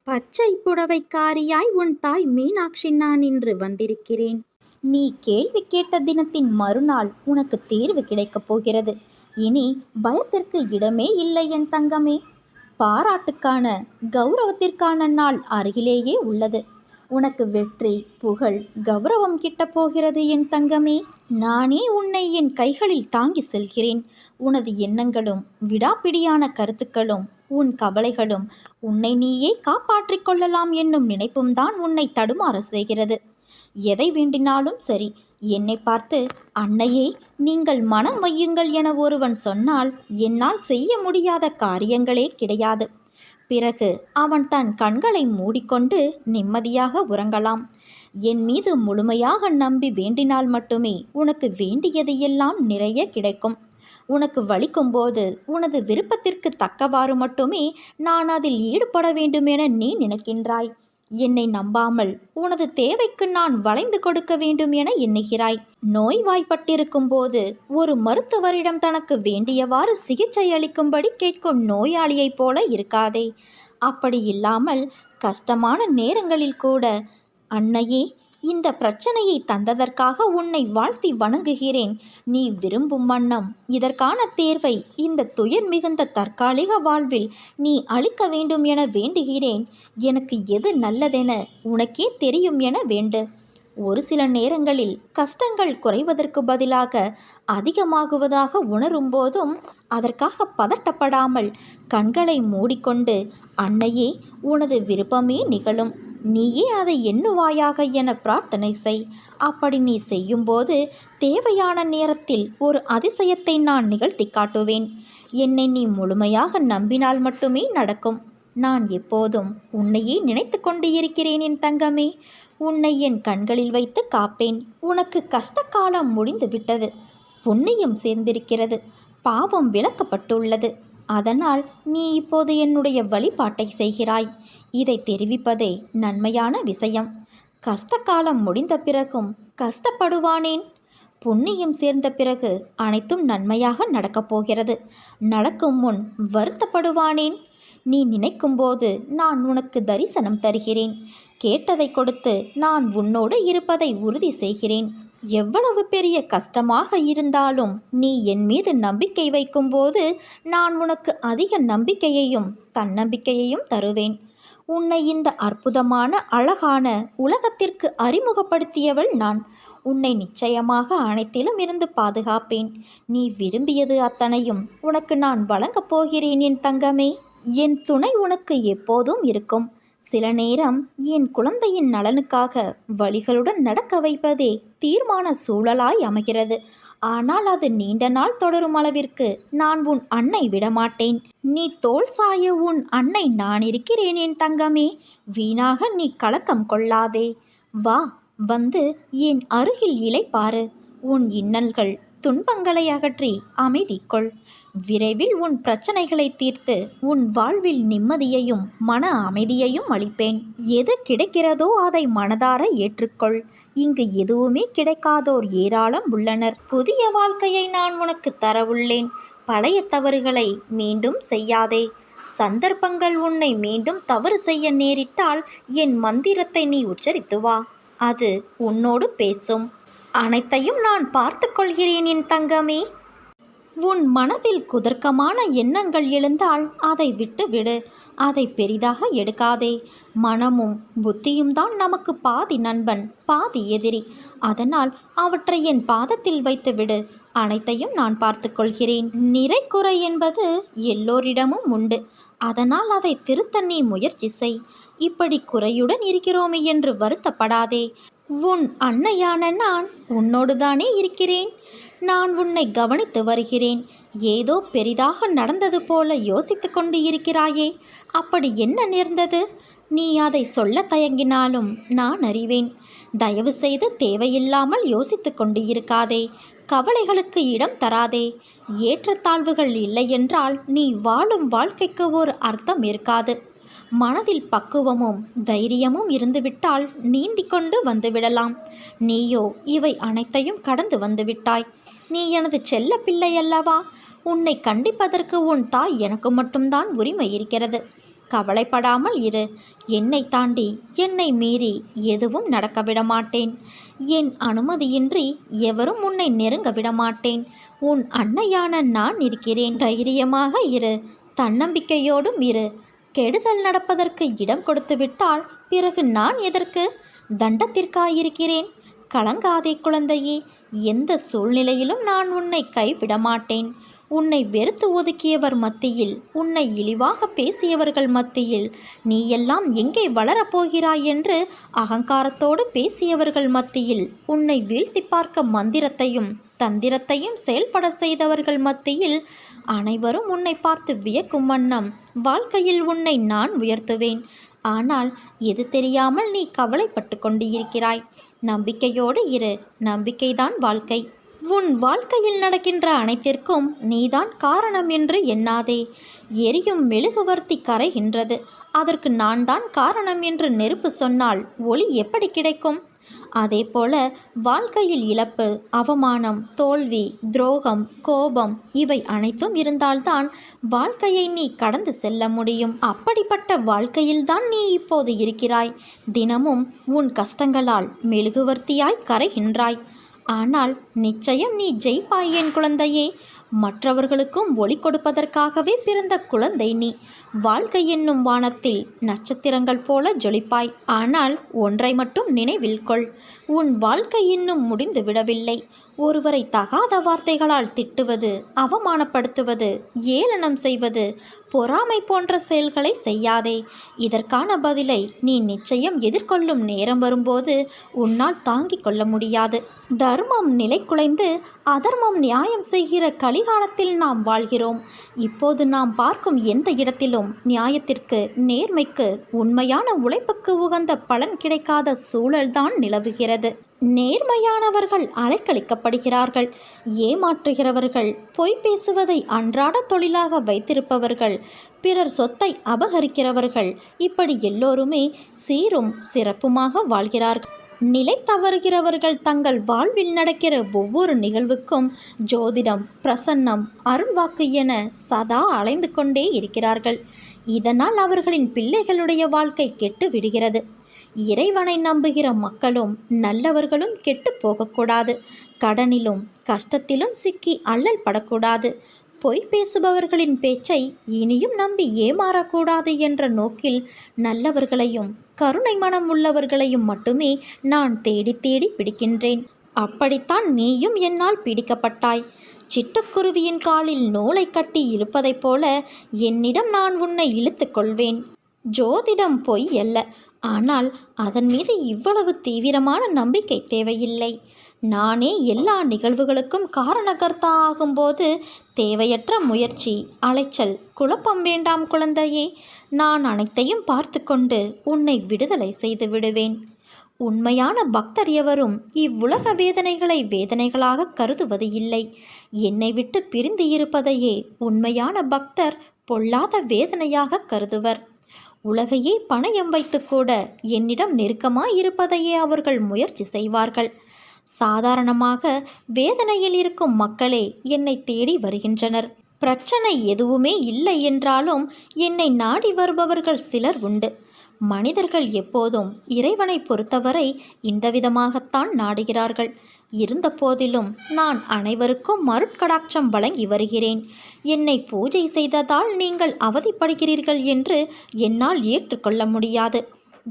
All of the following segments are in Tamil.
பச்சை புடவைக்காரியாய் உன் தாய் மீனாட்சி நான் இன்று வந்திருக்கிறேன். நீ கேள்வி கேட்ட தினத்தின் மறுநாள் உனக்கு தேர்வு கிடைக்கப் போகிறது. இனி பயத்திற்கு இடமே இல்லை என் தங்கமே. பாராட்டுக்கான கௌரவத்திற்கான நாள் அருகிலேயே உள்ளது. உனக்கு வெற்றி, புகழ், கௌரவம் கிட்டப் போகிறது என் தங்கமே. நானே உன்னை என் கைகளில் தாங்கி செல்கிறேன். உனது எண்ணங்களும் விடாப்பிடியான கருத்துக்களும் உன் கவலைகளும் உன்னை நீயே காப்பாற்றிக் கொள்ளலாம் என்னும் நினைப்பும் தான் உன்னை தடுமாற செய்கிறது. எதை வேண்டினாலும் சரி, என்னை பார்த்து அன்னையே நீங்கள் மனம் வையுங்கள் என ஒருவன் சொன்னால் என்னால் செய்ய முடியாத காரியங்களே கிடையாது. பிறகு அவன் தன் கண்களை மூடிக்கொண்டு நிம்மதியாக உறங்கலாம். என் மீது முழுமையாக நம்பி வேண்டினால் மட்டுமே உனக்கு வேண்டியதையெல்லாம் நிறைய கிடைக்கும். உனக்கு வலிக்கும்போது உனது விருப்பத்திற்கு தக்கவாறு மட்டுமே நான் அதில் ஈடுபட வேண்டுமென நீ நினைக்கின்றாய். என்னை நம்பாமல் உனது தேவைக்கு நான் வளைந்து கொடுக்க வேண்டும் என எண்ணுகிறாய். நோய்வாய்ப்பட்டிருக்கும் போது ஒரு மருத்துவரிடம் தனக்கு வேண்டியவாறு சிகிச்சை அளிக்கும்படி கேட்கும் நோயாளியைப் போல இருக்காதே. அப்படி இல்லாமல் கஷ்டமான நேரங்களில் கூட அன்னையே இந்த பிரச்சனையை தந்ததற்காக உன்னை வாழ்த்தி வணங்குகிறேன். நீ விரும்பும் வண்ணம் இதற்கான தேர்வை இந்த துயர் மிகுந்த தற்காலிக வாழ்வில் நீ அளிக்க வேண்டும் என வேண்டுகிறேன். எனக்கு எது நல்லதென உனக்கே தெரியும் என வேண்டு. ஒரு சில நேரங்களில் கஷ்டங்கள் குறைவதற்கு பதிலாக அதிகமாகுவதாக உணரும் போதும் அதற்காக பதட்டப்படாமல் கண்களை மூடிக்கொண்டு அன்னையே உனது விருப்பமே நிகழும், நீயே அதை எண்ணுவாயாக என பிரார்த்தனை செய். அப்படி நீ செய்யும்போது தேவையான நேரத்தில் ஒரு அதிசயத்தை நான் நிகழ்த்தி காட்டுவேன். என்னை நீ முழுமையாக நம்பினால் மட்டுமே நடக்கும். நான் எப்போதும் உன்னையே நினைத்து கொண்டு இருக்கிறேன் என் தங்கமே. உன்னை என் கண்களில் வைத்து காப்பேன். உனக்கு கஷ்டகாலம் முடிந்து விட்டது. புண்ணியம் சேர்ந்திருக்கிறது. பாவம் விலக்கப்பட்டுள்ளது. அதனால் நீ இப்போது என்னுடைய வழிபாட்டை செய்கிறாய். இதை தெரிவிப்பதே நன்மையான விஷயம். கஷ்டகாலம் முடிந்த பிறகும் கஷ்டப்படுவானேன்? புண்ணியம் சேர்ந்த பிறகு அனைத்தும் நன்மையாக நடக்கப் போகிறது. நடக்கும் முன் வருத்தப்படுவானேன்? நீ நினைக்கும்போது நான் உனக்கு தரிசனம் தருகிறேன். கேட்டதை கொடுத்து நான் உன்னோடு இருப்பதை உறுதி செய்கிறேன். எவ்வளவு பெரிய கஷ்டமாக இருந்தாலும் நீ என் மீது நம்பிக்கை வைக்கும்போது நான் உனக்கு அதிக நம்பிக்கையையும் தன்னம்பிக்கையையும் தருவேன். உன்னை இந்த அற்புதமான அழகான உலகத்திற்கு அறிமுகப்படுத்தியவள் நான். உன்னை நிச்சயமாக அனைத்திலும் இருந்து பாதுகாப்பேன். நீ விரும்பியது அத்தனையும் உனக்கு நான் வழங்கப் போகிறேன் என் தங்கமே. என் துணை உனக்கு எப்போதும் இருக்கும். சில நேரம் என் குழந்தையின் நலனுக்காக வழிகளுடன் நடக்க வைப்பதே தீர்மான சூழலாய் அமைகிறது. ஆனால் அது நீண்ட நாள் தொடரும் அளவிற்கு நான் உன் அன்னை விடமாட்டேன். நீ தோள் சாய உன் அன்னை நான் இருக்கிறேன் என் தங்கமே. வீணாக நீ கலக்கம் கொள்ளாதே. வா, வந்து என் அருகில் இளைப்பாறு. உன் இன்னல்கள் துன்பங்களை அகற்றி அமைதி கொள். விரைவில் உன் பிரச்சனைகளை தீர்த்து உன் வாழ்வில் நிம்மதியையும் மன அமைதியையும் அளிப்பேன். எது கிடைக்கிறதோ அதை மனதார ஏற்றுக்கொள். இங்கு எதுவுமே கிடைக்காதோர் ஏராளம் உள்ளனர். புதிய வாழ்க்கையை நான் உனக்கு தரவுள்ளேன். பழைய தவறுகளை மீண்டும் செய்யாதே. சந்தர்ப்பங்கள் உன்னை மீண்டும் தவறு செய்ய நேரிட்டால் என் மந்திரத்தை நீ உச்சரித்து வா. அது உன்னோடு பேசும். அனைத்தையும் நான் பார்த்து கொள்கிறேன் என் தங்கமே. உன் மனதில் குதர்க்கமான எண்ணங்கள் எழுந்தால் அதை விட்டுவிடு. அதை பெரிதாக எடுக்காதே. மனமும் புத்தியும் தான் நமக்கு பாதி நண்பன், பாதி எதிரி. அதனால் அவற்றை என் பாதத்தில் வைத்துவிடு. அனைத்தையும் நான் பார்த்து கொள்கிறேன். நிறை குறை என்பது எல்லோரிடமும் உண்டு. அதனால் அதை திருத்த நீ முயற்சி செய். இப்படி குறையுடன் இருக்கிறோமே என்று வருத்தப்படாதே. உன் அன்னையான நான் உன்னோடுதானே இருக்கிறேன். நான் உன்னை கவனித்து வருகிறேன். ஏதோ பெரிதாக நடந்தது போல யோசித்து கொண்டு இருக்கிறாயே, அப்படி என்ன நேர்ந்தது? நீ அதை சொல்ல தயங்கினாலும் நான் அறிவேன். தயவு செய்து தேவையில்லாமல் யோசித்து கொண்டு இருக்காதே. கவலைகளுக்கு இடம் தராதே. ஏற்றத்தாழ்வுகள் இல்லை என்றால் நீ வாழும் வாழ்க்கைக்கு ஒரு அர்த்தம் இருக்காது. மனதில் பக்குவமும் தைரியமும் இருந்துவிட்டால் நீந்திக்கொண்டு வந்துவிடலாம். நீயோ இவை அனைத்தையும் கடந்து வந்துவிட்டாய். நீ எனது செல்ல பிள்ளை அல்லவா? உன்னை கண்டிப்பதற்கு உன் தாய் எனக்கு மட்டும்தான் உரிமை இருக்கிறது. கவலைப்படாமல் இரு. என்னை தாண்டி என்னை மீறி எதுவும் நடக்க விடமாட்டேன். என் அனுமதியின்றி எவரும் உன்னை நெருங்க விடமாட்டேன். உன் அன்னையான நான் இருக்கிறேன். தைரியமாக இரு, தன்னம்பிக்கையோடும் இரு. கெடுதல் நடப்பதற்கு இடம் கொடுத்து விட்டால் பிறகு நான் எதற்கு? தண்டத்திற்காயிருக்கிறேன். கலங்காதே குழந்தையே, எந்த சூழ்நிலையிலும் நான் உன்னை கைவிட மாட்டேன். உன்னை வெறுத்து ஒதுக்கியவர் மத்தியில், உன்னை இழிவாக பேசியவர்கள் மத்தியில், நீ எல்லாம் எங்கே வளரப்போகிறாய் என்று அகங்காரத்தோடு பேசியவர்கள் மத்தியில், உன்னை வீழ்த்தி பார்க்க மந்திரத்தையும் தந்திரத்தையும் செயல்பட செய்தவர்கள் மத்தியில், அனைவரும் உன்னை பார்த்து வியக்கும் வண்ணம் வாழ்க்கையில் உன்னை நான் உயர்த்துவேன். ஆனால் எது தெரியாமல் நீ கவலைப்பட்டு கொண்டு இருக்கிறாய். நம்பிக்கையோடு இரு. நம்பிக்கைதான் வாழ்க்கை. உன் வாழ்க்கையில் நடக்கின்ற அனைத்திற்கும் நீதான் காரணம் என்று எண்ணாதே. எரியும் மெழுகுவர்த்தி கரைகின்றது. அதற்கு நான் தான் காரணம் என்று நெருப்பு சொன்னால் ஒளி எப்படி கிடைக்கும்? அதேபோல வாழ்க்கையில் இழப்பு, அவமானம், தோல்வி, துரோகம், கோபம் இவை அனைத்தும் இருந்தால்தான் வாழ்க்கையை நீ கடந்து செல்ல முடியும். அப்படிப்பட்ட வாழ்க்கையில்தான் நீ இப்போது இருக்கிறாய். தினமும் உன் கஷ்டங்களால் மெழுகுவர்த்தியாய் கரைகின்றாய். ஆனால் நிச்சயம் நீ ஜெயிப்பாய் என் குழந்தையே. மற்றவர்களுக்கும் ஒளி கொடுப்பதற்காகவே பிறந்த குழந்தை நீ. வாழ்க்கை என்னும் வானத்தில் நட்சத்திரங்கள் போல ஜொலிப்பாய். ஆனால் ஒன்றை மட்டும் நினைவில் கொள், உன் வாழ்க்கை இன்னும் முடிந்து விடவில்லை. ஒருவரை தகாத வார்த்தைகளால் திட்டுவது, அவமானப்படுத்துவது, ஏளனம் செய்வது, பொறாமை போன்ற செயல்களை செய்யாதே. இதற்கான பதிலை நீ நிச்சயம் எதிர்கொள்ளும் நேரம் வரும்போது உன்னால் தாங்கிக் கொள்ள முடியாது. தர்மம் நிலைகுலைந்து அதர்மம் நியாயம் செய்கிற கலிகாலத்தில் நாம் வாழ்கிறோம். இப்போது நாம் பார்க்கும் எந்த இடத்திலும் நியாயத்திற்கு, நேர்மைக்கு, உண்மையான உழைப்புக்கு உகந்த பலன் கிடைக்காத சூழல்தான் நிலவுகிறது. நேர்மையானவர்கள் அலைக்கழிக்கப்படுகிறார்கள். ஏமாற்றுகிறவர்கள், பொய் பேசுவதை அன்றாட தொழிலாக வைத்திருப்பவர்கள், பிறர் சொத்தை அபகரிக்கிறவர்கள், இப்படி எல்லோருமே சீரும் சிறப்புமாக வாழ்கிறார்கள். நிலை தவறுகிறவர்கள் தங்கள் வாழ்வில் நடக்கிற ஒவ்வொரு நிகழ்வுக்கும் ஜோதிடம், பிரசன்னம், அருள்வாக்கு என சதா அலைந்து கொண்டே இருக்கிறார்கள். இதனால் அவர்களின் பிள்ளைகளுடைய வாழ்க்கை கெட்டு விடுகிறது. இறைவனை நம்புகிற மக்களும் நல்லவர்களும் கெட்டு போகக்கூடாது. கடனிலும் கஷ்டத்திலும் சிக்கி அல்லல் படக்கூடாது. பொய் பேசுபவர்களின் பேச்சை இனியும் நம்பி ஏமாறக்கூடாது என்ற நோக்கில் நல்லவர்களையும் கருணை மனம் உள்ளவர்களையும் மட்டுமே நான் தேடி தேடி பிடிக்கின்றேன். அப்படித்தான் நீயும் என்னால் பிடிக்கப்பட்டாய். சிட்டுக்குருவியின் காலில் நூலை கட்டி இழுப்பதைப் போல என்னிடம் நான் உன்னை இழுத்து கொள்வேன். ஜோதிடம் பொய் அல்ல. ஆனால் அதன் மீது இவ்வளவு தீவிரமான நம்பிக்கை தேவையில்லை. நானே எல்லா நிகழ்வுகளுக்கும் காரணகர்த்தா ஆகும்போது தேவையற்ற முயற்சி, அலைச்சல், குழப்பம் வேண்டாம் குழந்தையே. நான் அனைத்தையும் பார்த்து கொண்டு உன்னை விடுதலை செய்து விடுவேன். உண்மையான பக்தர் எவரும் இவ்வுலக வேதனைகளை வேதனைகளாக கருதுவது இல்லை. என்னை விட்டு பிரிந்து இருப்பதையே உண்மையான பக்தர் பொல்லாத வேதனையாக கருதுவர். உலகையே பணயம் வைத்து கூட என்னிடம் நெருக்கமாய் இருப்பதையே அவர்கள் முயற்சி செய்வார்கள். சாதாரணமாக வேதனையில் இருக்கும் மக்களே என்னை தேடி வருகின்றனர். பிரச்சனை எதுவுமே இல்லை என்றாலும் என்னை நாடி வருபவர்கள் சிலர் உண்டு. மனிதர்கள் எப்போதும் இறைவனை பொறுத்தவரை இந்த விதமாகத்தான் நாடுகிறார்கள். இருந்த போதிலும் நான் அனைவருக்கும் மருட்கடாட்சம் வழங்கி வருகிறேன். என்னை பூஜை செய்ததால் நீங்கள் அவதிப்படுகிறீர்கள் என்று என்னால் ஏற்றுக்கொள்ள முடியாது.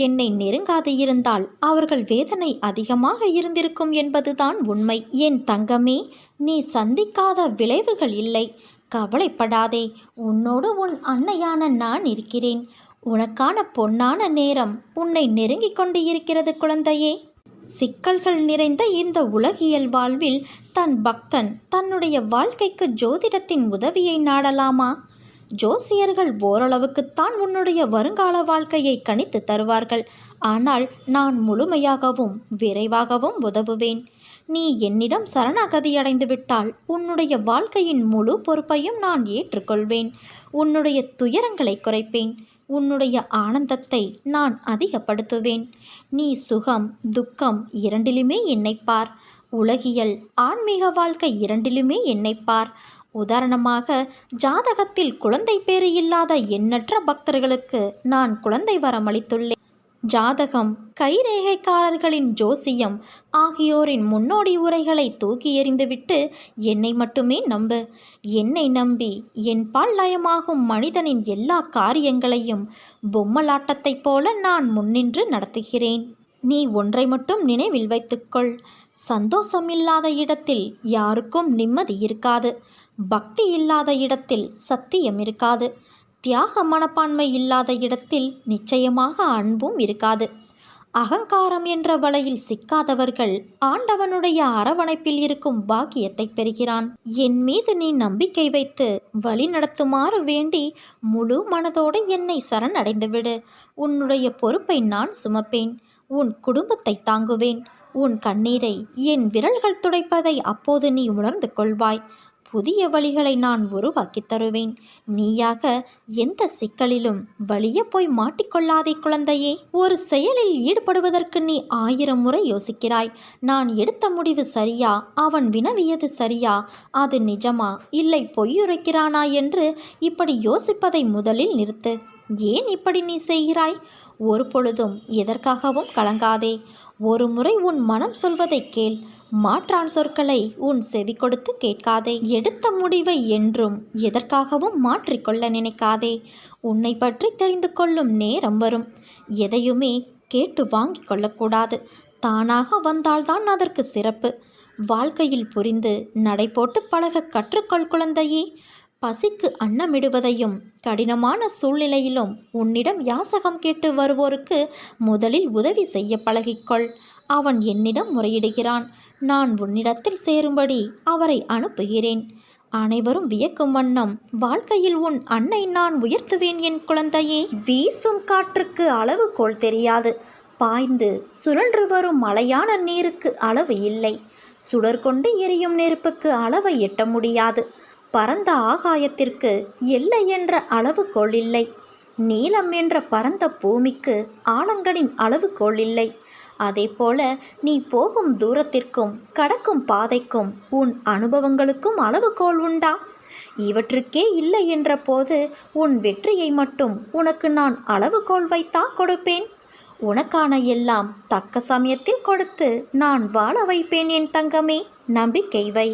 என்னை நெருங்காது இருந்தால் அவர்கள் வேதனை அதிகமாக இருந்திருக்கும் என்பதுதான் உண்மை. என் தங்கமே, நீ சந்திக்காத விளைவுகள் இல்லை. கவலைப்படாதே. உன்னோடு உன் அன்னையான நான் இருக்கிறேன். உனக்கான பொன்னான நேரம் உன்னை நெருங்கிக் கொண்டு இருக்கிறது குழந்தையே. சிக்கல்கள் நிறைந்த இந்த உலகியல் வாழ்வில் தன் பக்தன் தன்னுடைய வாழ்க்கைக்கு ஜோதிடத்தின் உதவியை நாடலாமா? ஜோசியர்கள் ஓரளவுக்குத்தான் உன்னுடைய வருங்கால வாழ்க்கையை கணித்து தருவார்கள். ஆனால் நான் முழுமையாகவும் விரைவாகவும் உதவுவேன். நீ என்னிடம் சரணாகதியடைந்து விட்டால் உன்னுடைய வாழ்க்கையின் முழு பொறுப்பையும் நான் ஏற்றுக்கொள்வேன். உன்னுடைய துயரங்களை குறைப்பேன். உன்னுடைய ஆனந்தத்தை நான் அதிகப்படுத்துவேன். நீ சுகம், துக்கம் இரண்டிலுமே என்னை பார். உலகியல், ஆன்மீக வாழ்க்கை இரண்டிலுமே என்னை பார். உதாரணமாக, ஜாதகத்தில் குழந்தை பேறு இல்லாத எண்ணற்ற பக்தர்களுக்கு நான் குழந்தை வரம் அளித்துள்ளேன். ஜாதகம், கைரேகைக்காரர்களின் ஜோசியம் ஆகியோரின் முன்னோடி உரைகளை தூக்கி எறிந்துவிட்டு என்னை மட்டுமே நம்பு. என்னை நம்பி என்பால் லயமாகும் மனிதனின் எல்லா காரியங்களையும் பொம்மலாட்டத்தைப் போல நான் முன்னின்று நடத்துகிறேன். நீ ஒன்றை மட்டும் நினைவில் வைத்துக்கொள். சந்தோஷம் இல்லாத இடத்தில் யாருக்கும் நிம்மதி இருக்காது. பக்தி இல்லாத இடத்தில் சத்தியம் இருக்காது. தியாக மனப்பான்மை இல்லாத இடத்தில் நிச்சயமாக அன்பும் இருக்காது. அகங்காரம் என்ற வலையில் சிக்காதவர்கள் ஆண்டவனுடைய அரவணைப்பில் இருக்கும் பாக்கியத்தை பெறுகிறான். என் மீது நீ நம்பிக்கை வைத்து வழி நடத்துமாறு வேண்டி முழு மனதோடு என்னை சரணடைந்துவிடு. உன்னுடைய பொறுப்பை நான் சுமப்பேன். உன் குடும்பத்தை தாங்குவேன். உன் கண்ணீரை என் விரல்கள் துடைப்பதை அப்போது நீ உணர்ந்து கொள்வாய். புதிய வழிகளை நான் உருவாக்கி தருவேன். நீயாக எந்த சிக்கலிலும் வலிய போய் மாட்டிக்கொள்ளாதே குழந்தையே. ஒரு செயலில் ஈடுபடுவதற்கு நீ 1000 முறை யோசிக்கிறாய். நான் எடுத்த முடிவு சரியா, அவன் வினவியது சரியா, அது நிஜமா இல்லை பொய்யுரைக்கிறானா என்று இப்படி யோசிப்பதை முதலில் நிறுத்து. ஏன் இப்படி நீ செய்கிறாய்? ஒரு பொழுதும் எதற்காகவும் கலங்காதே. ஒரு முறை உன் மனம் சொல்வதை கேள். மாற்றான் சொற்களை உன் செவி கொடுத்து கேட்காதே. எடுத்த முடிவை என்றும் எதற்காகவும் மாற்றிக்கொள்ள நினைக்காதே. உன்னை பற்றி தெரிந்து கொள்ளும் நேரம் வரும். எதையுமே கேட்டு வாங்கி கொள்ளக்கூடாது. தானாக வந்தால்தான் அதற்கு சிறப்பு. வாழ்க்கையில் புரிந்து நடை போட்டு பழக கற்றுக்கொள் குழந்தையே. பசிக்கு அன்னமிடுவதையும் கடினமான சூழ்நிலையிலும் உன்னிடம் யாசகம் கேட்டு வருவோருக்கு முதலில் உதவி செய்ய பழகிக்கொள். அவன் என்னிடம் முறையிடுகிறான். நான் உன்னிடத்தில் சேரும்படி அவரை அனுப்புகிறேன். அனைவரும் வியக்கும் வண்ணம் வாழ்க்கையில் உன் அன்னை நான் உயர்த்துவேன் என் குழந்தையே. வீசும் காற்றுக்கு அளவுகோல் தெரியாது. பாய்ந்து சுழன்று வரும் மலையான நீருக்கு அளவு இல்லை. சுடர்கொண்டு எரியும் நெருப்புக்கு அளவை எட்ட முடியாது. பரந்த ஆகாயத்திற்கு எல்லை என்ற அளவுகோல் இல்லை. நீளம் என்ற பரந்த பூமிக்கு ஆழங்களின் அளவுகோல் இல்லை. அதேபோல நீ போகும் தூரத்திற்கும் கடக்கும் பாதைக்கும் உன் அனுபவங்களுக்கும் அளவுகோல் உண்டா? இவற்றுக்கே இல்லை என்ற போது உன் வெற்றியை மட்டும் உனக்கு நான் அளவுகோல் வைத்தா கொடுப்பேன்? உனக்கான எல்லாம் தக்க சமயத்தில் கொடுத்து நான் வாழ வைப்பேன் என் தங்கமே. நம்பிக்கை வை.